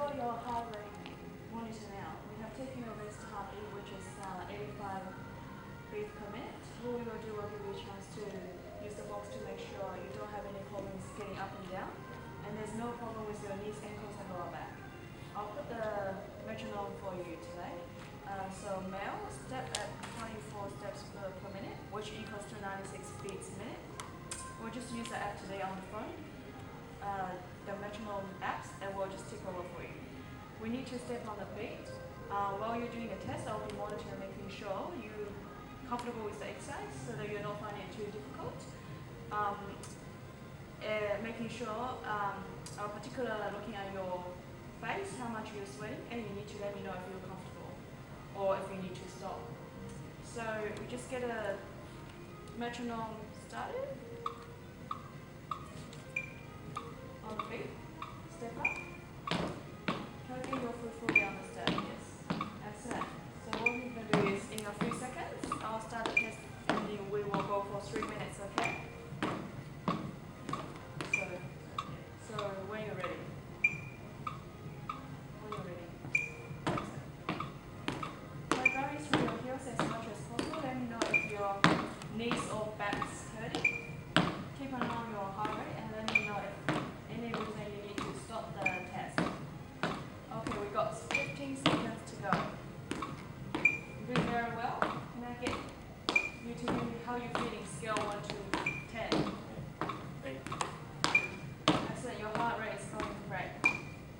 got your heart rate monitor now. We have taken your best heartbeat, which is 85 beats per minute. What we will do, will give you a chance to use the box to make sure you don't have any problems getting up and down, and there's no problem with your knees, ankles, and lower back. I'll put the metronome for you today. So male, step at 24 steps per minute, which equals to 96 beats a minute. We'll just use the app today on the phone, the metronome apps, and we'll just take over for you. We need to step on the beat. While you're doing the test, I'll be monitoring, making sure you're comfortable with the exercise so that you're not finding it too difficult. Making sure, particularly looking at your face, how much you're sweating, and you need to let me know if you're comfortable or if you need to stop. So we just get a metronome started. On the beat, step up. Try to get your foot down the step, yes. Excellent. So what we're going to do is, in a few seconds, I'll start the test and then we will go for 3 minutes, okay? So when you're ready. When you're ready. By driving through your heels as much as possible, let me know if your knees or back's hurting. Keep an eye on your heart rate and let me know if any reason you need to stop the test. Okay, we got 15 seconds to go. You're doing very well. Can I get you to give me how you're feeling? Scale 1 to 10. Excellent. Your heart rate is going great.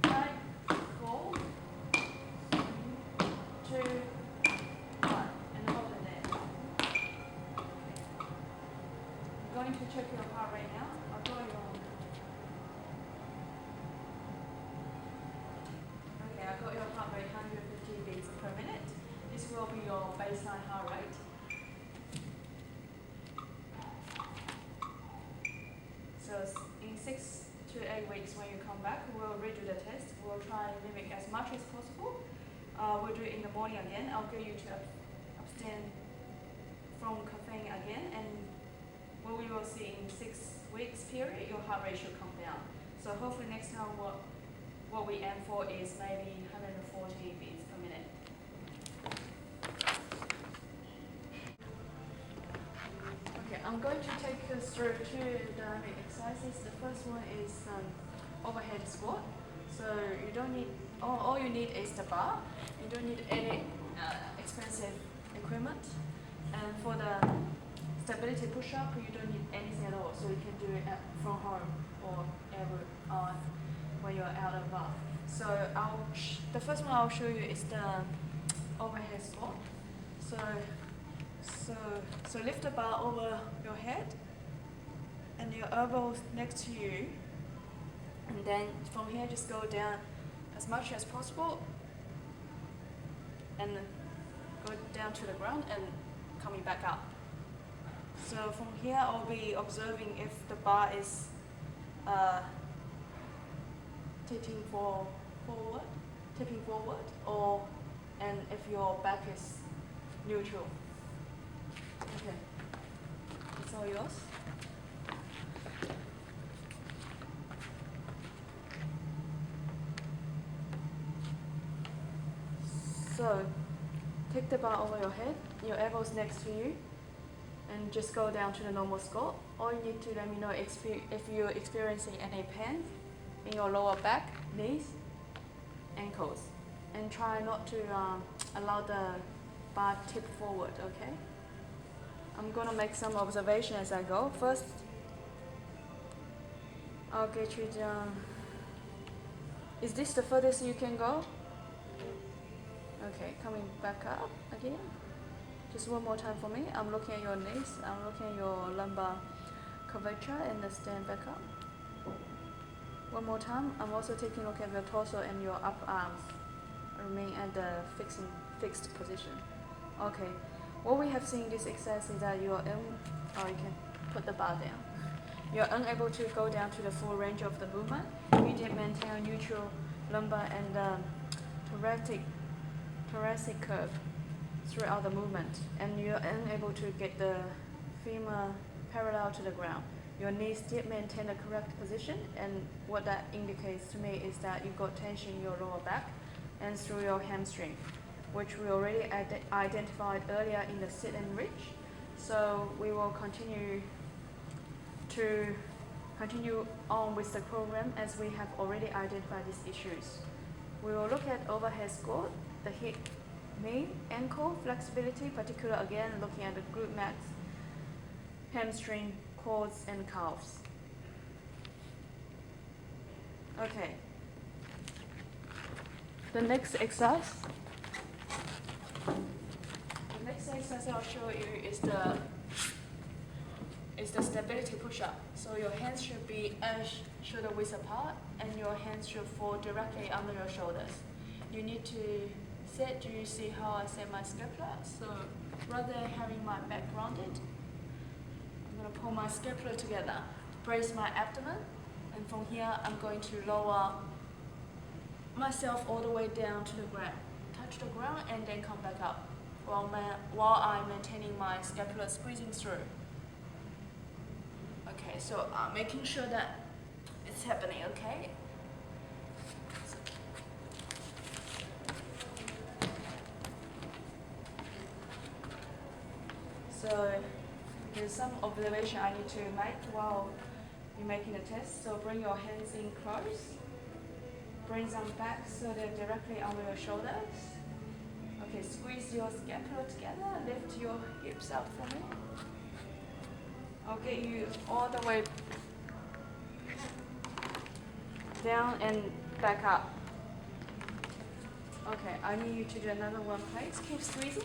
5, 4, 3, 2, 1, and hold it there. I'm going to check your heart rate now. I'll go your. Okay, I got your heart rate 150 beats per minute. This will be your baseline heart rate. So in 6 to 8 weeks when you come back, we'll redo the test. We'll try and mimic as much as possible. We'll do it in the morning again. I'll get you to abstain from caffeine again, and what we will see in 6 weeks period, your heart rate should come down. So hopefully next time what we aim for is maybe 140 beats per minute. Okay, I'm going to take you through 2 dynamic exercises. The first one is overhead squat. So you don't need, all you need is the bar. You don't need any expensive equipment. And for the stability push-up, you don't need anything at all. So you can do it from home or when you're out and about. So the first one I'll show you is the overhead squat. So lift the bar over your head and your elbows next to you, and then from here just go down as much as possible and go down to the ground and coming back up. So from here I'll be observing if the bar is tipping forward, and if your back is neutral. Okay, it's all yours. So take the bar over your head, your elbows next to you, and just go down to the normal squat. All you need to let me know if you're experiencing any pain in your lower back, knees, ankles, and try not to allow the bar tip forward, okay? I'm gonna make some observations as I go. First, I'll get you down. Is this the furthest you can go? Okay, coming back up again. Just one more time for me. I'm looking at your knees, I'm looking at your lumbar curvature, and then stand back up. One more time. I'm also taking a look at the torso and your upper arms. Remain at the fixed position. Okay. What we have seen in this exercise is that you can put the bar down. You're unable to go down to the full range of the movement. You need to maintain a neutral lumbar and thoracic curve throughout the movement, and you're unable to get the femur parallel to the ground. your knees did maintain the correct position, and what that indicates to me is that you've got tension in your lower back and through your hamstring, which we already identified earlier in the sit and reach. So we will continue on with the program as we have already identified these issues. We will look at overhead squat, the hip, knee, ankle flexibility, particularly again looking at the glute max, hamstring, quads, and calves. Okay. The next exercise. The next exercise I'll show you is the stability push-up. So your hands should be shoulder width apart, and your hands should fall directly under your shoulders. You need to set. Do you see how I set my scapula? So rather than having my back rounded, I'm going to pull my scapula together, brace my abdomen, and from here I'm going to lower myself all the way down to the ground. Touch the ground and then come back up while I'm maintaining my scapula squeezing through. Okay, so making sure that it's happening, okay? So there's some observation I need to make while you're making the test. So bring your hands in close. Bring them back so they're directly under your shoulders. Okay, squeeze your scapula together. Lift your hips up for me. I'll get you all the way down and back up. Okay, I need you to do another one, please. Keep squeezing.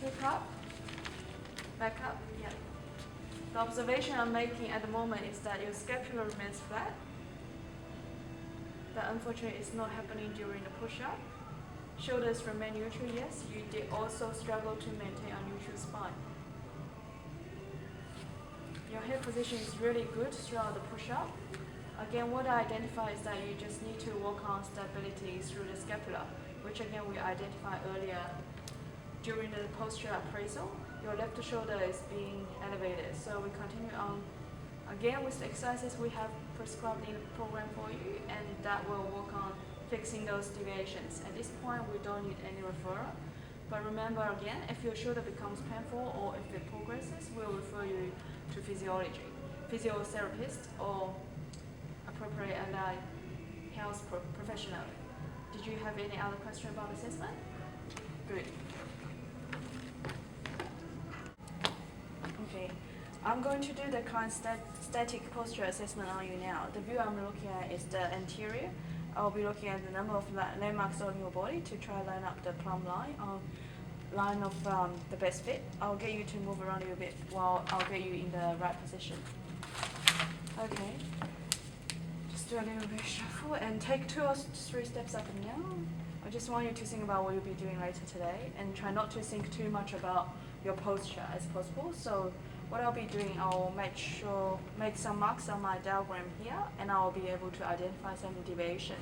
Keep up. Back up. Yeah. The observation I'm making at the moment is that your scapula remains flat. That unfortunately is not happening during the push-up. Shoulders remain neutral, yes. You did also struggle to maintain a neutral spine. Your head position is really good throughout the push-up. Again, what I identify is that you just need to work on stability through the scapula, which again we identified earlier during the postural appraisal. Your left shoulder is being elevated. So we continue on again with the exercises we have prescribed in the program for you, and that will work on fixing those deviations. At this point, we don't need any referral. But remember again, if your shoulder becomes painful or if it progresses, we'll refer you to physiotherapist or appropriate allied health professional. Did you have any other question about assessment? Good. Okay, I'm going to do the current static posture assessment on you now. The view I'm looking at is the anterior. I'll be looking at the number of landmarks on your body to try line up the plumb line of the best fit. I'll get you to move around a little bit while I'll get you in the right position. Okay. Just do a little bit shuffle and take 2 or 3 steps up and down. I just want you to think about what you'll be doing later today and try not to think too much about your posture as possible. So what I'll be doing, I'll make some marks on my diagram here, and I'll be able to identify some deviation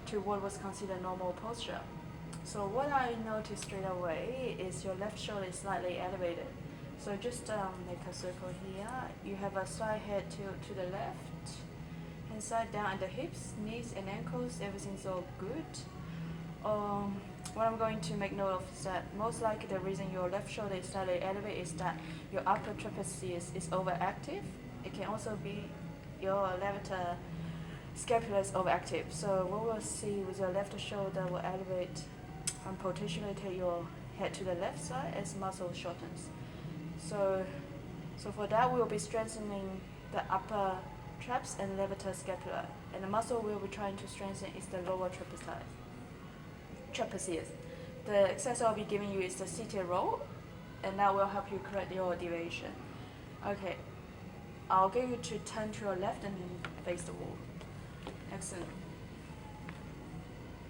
to what was considered normal posture. So what I noticed straight away is your left shoulder is slightly elevated. So just make a circle here. You have a side head tilt to the left, and side down at the hips, knees and ankles, everything's all good. What I'm going to make note of is that most likely the reason your left shoulder is slightly elevated is that your upper trapezius is overactive. It can also be your levator scapula is overactive. So what we'll see with your left shoulder will elevate and potentially take your head to the left side as muscle shortens. So for that we'll be strengthening the upper traps and levator scapula, and the muscle we'll be trying to strengthen is the lower trapezius. The exercise I'll be giving you is the seated roll, and that will help you correct your deviation. Okay, I'll get you to turn to your left and face the wall. Excellent.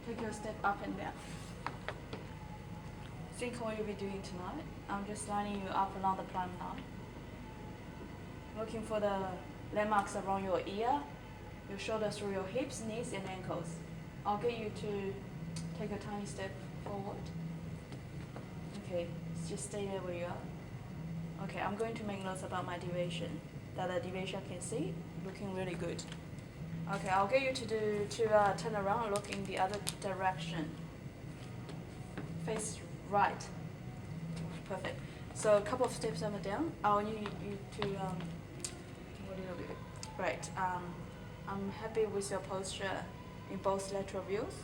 Take your step up and down. Think what you'll be doing tonight. I'm just lining you up along the plumb line. Looking for the landmarks around your ear, your shoulders through your hips, knees, and ankles. I'll get you to take a tiny step forward. Okay, just stay there where you are. Okay, I'm going to make notes about my deviation. That the deviation I can see, looking really good. Okay, I'll get you to turn around and look in the other direction. Face right. Perfect. So a couple of steps up and down. I'll need you to what do you do? Right. I'm happy with your posture in both lateral views.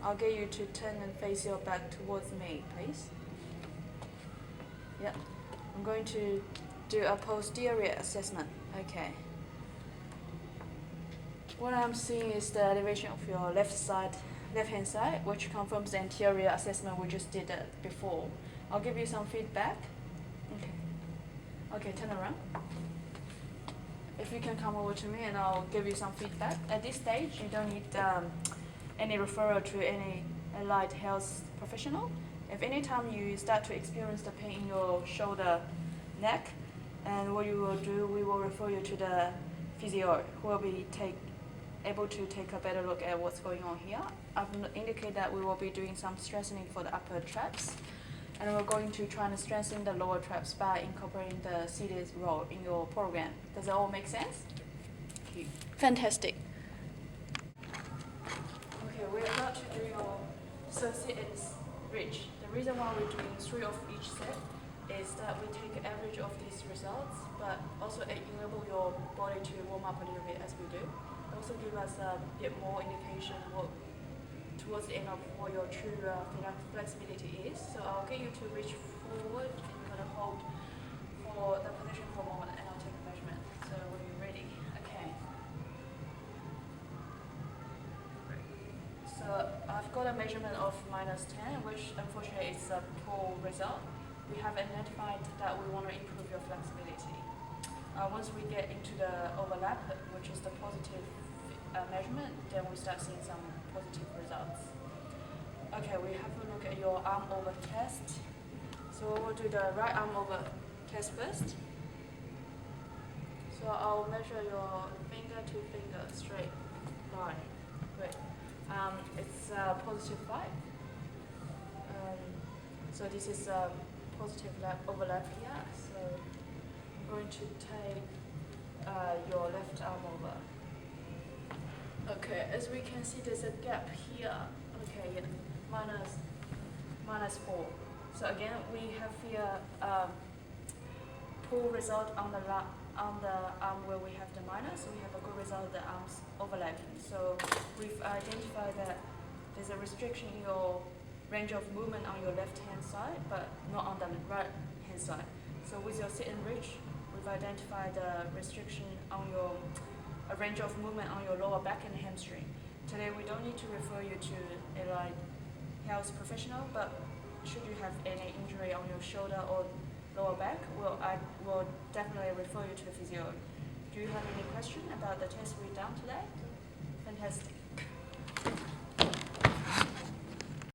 I'll get you to turn and face your back towards me, please. Yeah. I'm going to do a posterior assessment. Okay. What I'm seeing is the elevation of your left-hand side, which confirms the anterior assessment we just did before. I'll give you some feedback. Okay. Okay, turn around. If you can come over to me and I'll give you some feedback. At this stage, you don't need any referral to any allied health professional. If any time you start to experience the pain in your shoulder, neck, and what you will do, we will refer you to the physio who will be able to take a better look at what's going on here. I've indicated that we will be doing some strengthening for the upper traps, and we're going to try and strengthen the lower traps by incorporating the seated role in your program. Does that all make sense? Okay. Fantastic. Okay, we're about to do your sit and reach. The reason why we're doing 3 of each set is that we take an average of these results, but also enable your body to warm up a little bit as we do. Also give us a bit more indication towards the end of what your true flexibility is. So I'll get you to reach forward and you're going to hold for the position for a moment and I'll take a measurement. So when you're ready, okay. So I've got a measurement of -10, which unfortunately is a poor result. We have identified that we want to improve your flexibility. Once we get into the overlap, which is the positive measurement, then we start seeing some positive results. Okay, we have a look at your arm over test. So we'll do the right arm over test first. So I'll measure your finger to finger straight line. Great. It's +5. So this is a positive overlap here. So I'm going to take your left arm over. Okay, as we can see, there's a gap here. Okay, yeah, -4. So again, we have here poor result on the arm where we have the minus. So we have a good result the arms overlapping. So we've identified that there's a restriction in your range of movement on your left-hand side, but not on the right-hand side. So with your sit and reach, we've identified the restriction on your a range of movement on your lower back and hamstring. Today we don't need to refer you to a health professional, but should you have any injury on your shoulder or lower back, I will definitely refer you to a physio. Do you have any question about the test we've done today? Fantastic.